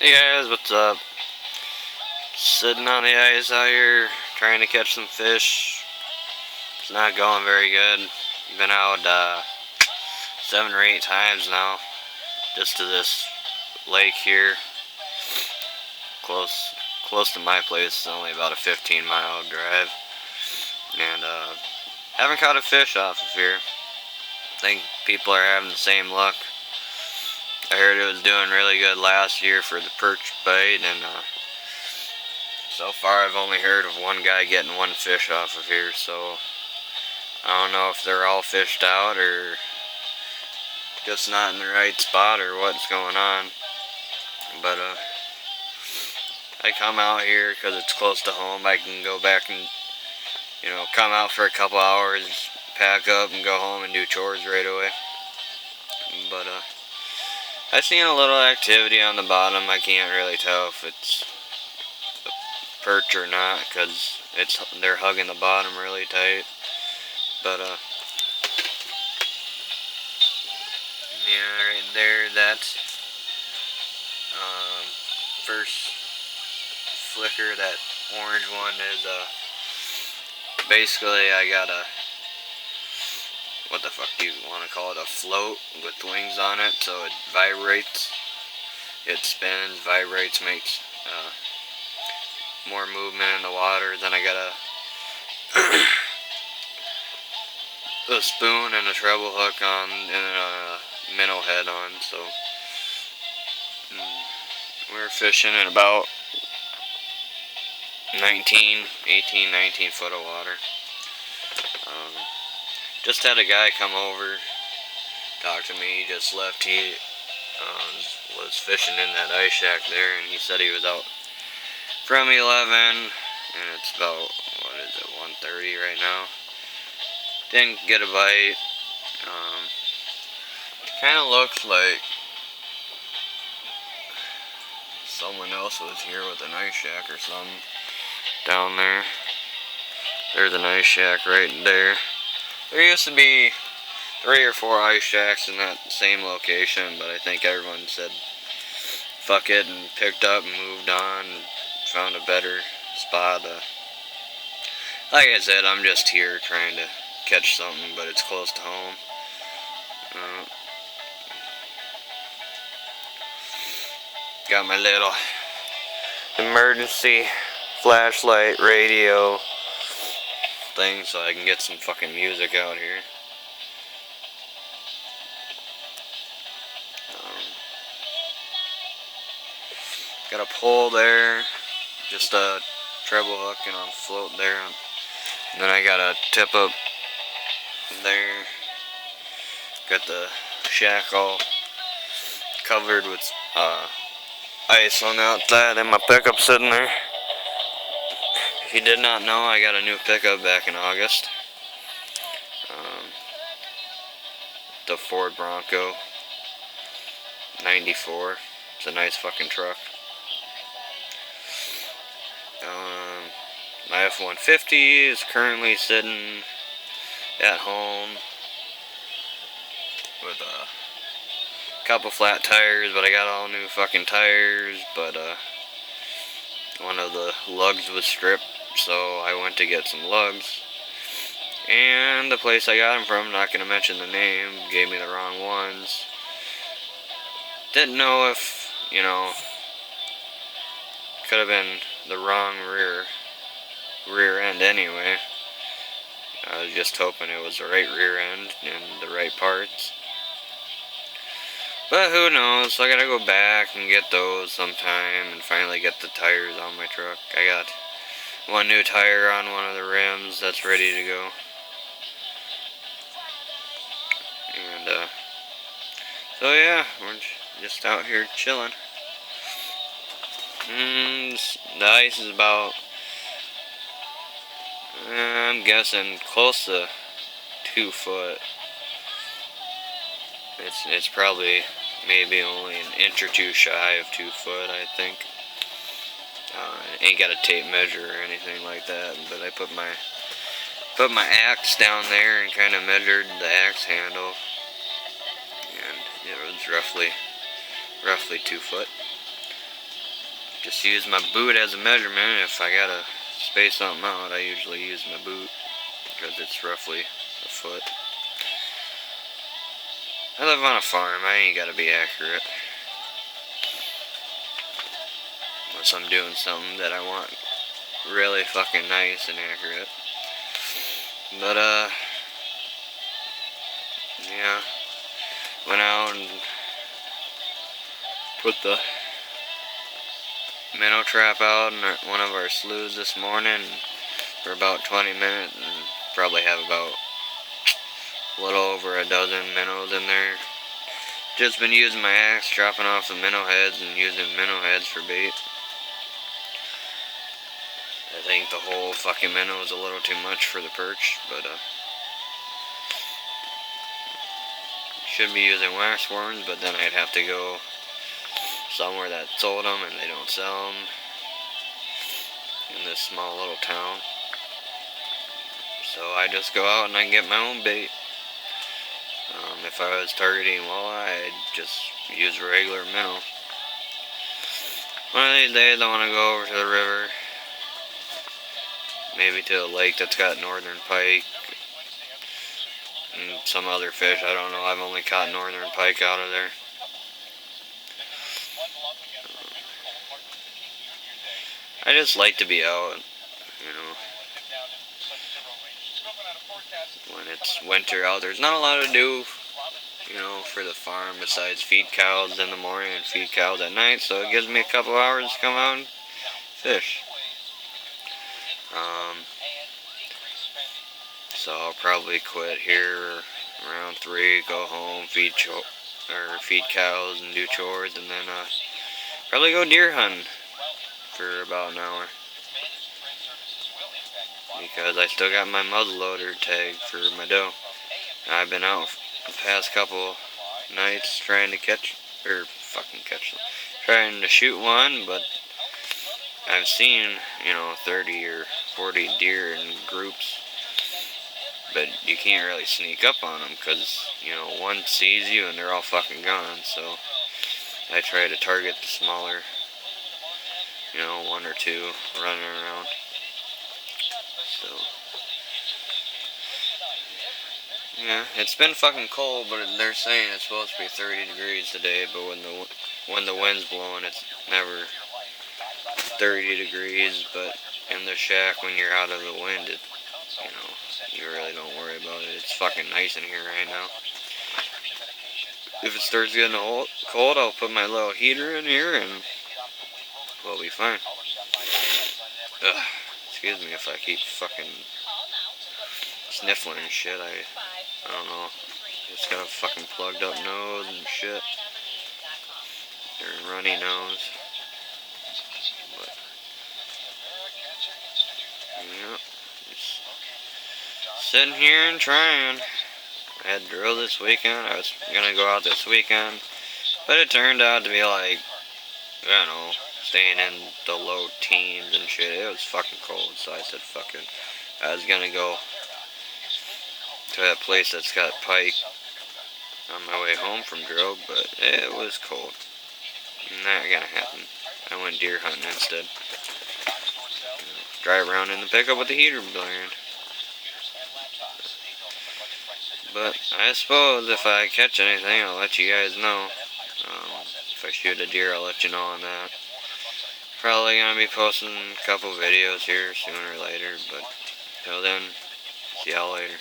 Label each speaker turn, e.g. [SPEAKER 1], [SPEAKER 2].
[SPEAKER 1] Hey guys, what's up? Sitting on the ice out here trying to catch some fish. It's not going very good. Been out 7 or 8 times now, just to this lake here, close close to my place. It's only about a 15-mile drive, and haven't caught a fish off of here. I think people are having the same luck. I heard it was doing really good last year for the perch bite, and so far I've only heard of one guy getting one fish off of here, so I don't know if they're all fished out or just not in the right spot or what's going on. But I come out here because it's close to home. I can go back and come out for a couple hours, pack up and go home and do chores right away. But I've seen a little activity on the bottom. I can't really tell if it's a perch or not because they're hugging the bottom really tight. But yeah, right there, that's first flicker. That orange one is basically I got a, what the fuck do you want to call it, a float with wings on it, so it vibrates, it spins, vibrates, makes more movement in the water. Then I got a spoon and a treble hook on and a minnow head on, so we're fishing in about 18, 19 foot of water. Just had a guy come over, talk to me. He just left. He was fishing in that ice shack there, and he said he was out from 11, and it's about, 1:30 right now. Didn't get a bite. Kind of looks like someone else was here with an ice shack or something down there. There's an ice shack right there. There used to be 3 or 4 ice shacks in that same location, but I think everyone said fuck it and picked up and moved on and found a better spot. Like I said, I'm just here trying to catch something, but it's close to home. Got my little emergency flashlight radio thing so I can get some fucking music out here. Got a pole there, just a treble hook and a float there. And then I got a tip up there. Got the shack all covered with ice on the outside, and my pickup sitting there. If you did not know, I got a new pickup back in August. The Ford Bronco 94. It's a nice fucking truck. My F-150 is currently sitting at home with a couple flat tires, but I got all new fucking tires, but one of the lugs was stripped, so I went to get some lugs, and the place I got them from, not going to mention the name, gave me the wrong ones. Didn't know if, could have been the wrong rear end anyway. I was just hoping it was the right rear end and the right parts. But who knows, so I gotta go back and get those sometime and finally get the tires on my truck. I got one new tire on one of the rims that's ready to go. And so yeah, we're just out here chilling. The ice is about, I'm guessing, close to 2 foot. It's probably maybe only an inch or two shy of 2 foot, I think. Ain't got a tape measure or anything like that, but I put my axe down there and kind of measured the axe handle, and it was roughly 2 foot. just use my boot as a measurement. If I gotta space something out, I usually use my boot because it's roughly a foot. I live on a farm, I ain't gotta be accurate. Unless I'm doing something that I want really fucking nice and accurate. But, yeah. Went out and put the minnow trap out in one of our sloughs this morning for about 20 minutes and probably have about a little over a dozen minnows in there. Just been using my axe, chopping off the minnow heads and using minnow heads for bait. I think the whole fucking minnow is a little too much for the perch, but should be using wax worms, but then I'd have to go somewhere that sold them and they don't sell them in this small little town. So I just go out and I get my own bait. If I was targeting walleye, I'd just use regular minnow. One of these days I want to go over to the river, maybe to a lake that's got northern pike and some other fish. I don't know, I've only caught northern pike out of there. I just like to be out, you know. When it's winter out, there's not a lot to do, you know, for the farm besides feed cows in the morning and feed cows at night, so it gives me a couple hours to come out and fish. So I'll probably quit here around 3, go home, feed cows and do chores, and then probably go deer hunting for about an hour. Because I still got my muzzleloader tag for my doe. I've been out the past couple nights trying to trying to shoot one, but I've seen, you know, 30 or 40 deer in groups, but you can't really sneak up on them because, you know, one sees you and they're all fucking gone. So I try to target the smaller, you know, 1 or 2 running around. So yeah, it's been fucking cold, but they're saying it's supposed to be 30 degrees today, but when the wind's blowing, it's never 30 degrees. But in the shack, when you're out of the wind, you know, you really don't worry about it. It's fucking nice in here right now. If it starts getting cold, I'll put my little heater in here and we'll be fine. Ugh, excuse me if I keep fucking sniffling and shit. I don't know. Just got a fucking plugged up nose and shit. Or runny nose. But yeah, just sitting here and trying. I had drill this weekend. I was gonna go out this weekend, but it turned out to be like, I don't know, staying in the low teens and shit. It was fucking cold, so I said fuck it. I was gonna go to that place that's got pike on my way home from drill, but it was cold. Not gonna happen. I went deer hunting instead. Drive around in the pickup with the heater blaring. But I suppose if I catch anything, I'll let you guys know. If I shoot a deer, I'll let you know on that. Probably gonna be posting a couple videos here sooner or later, but until then, see y'all later.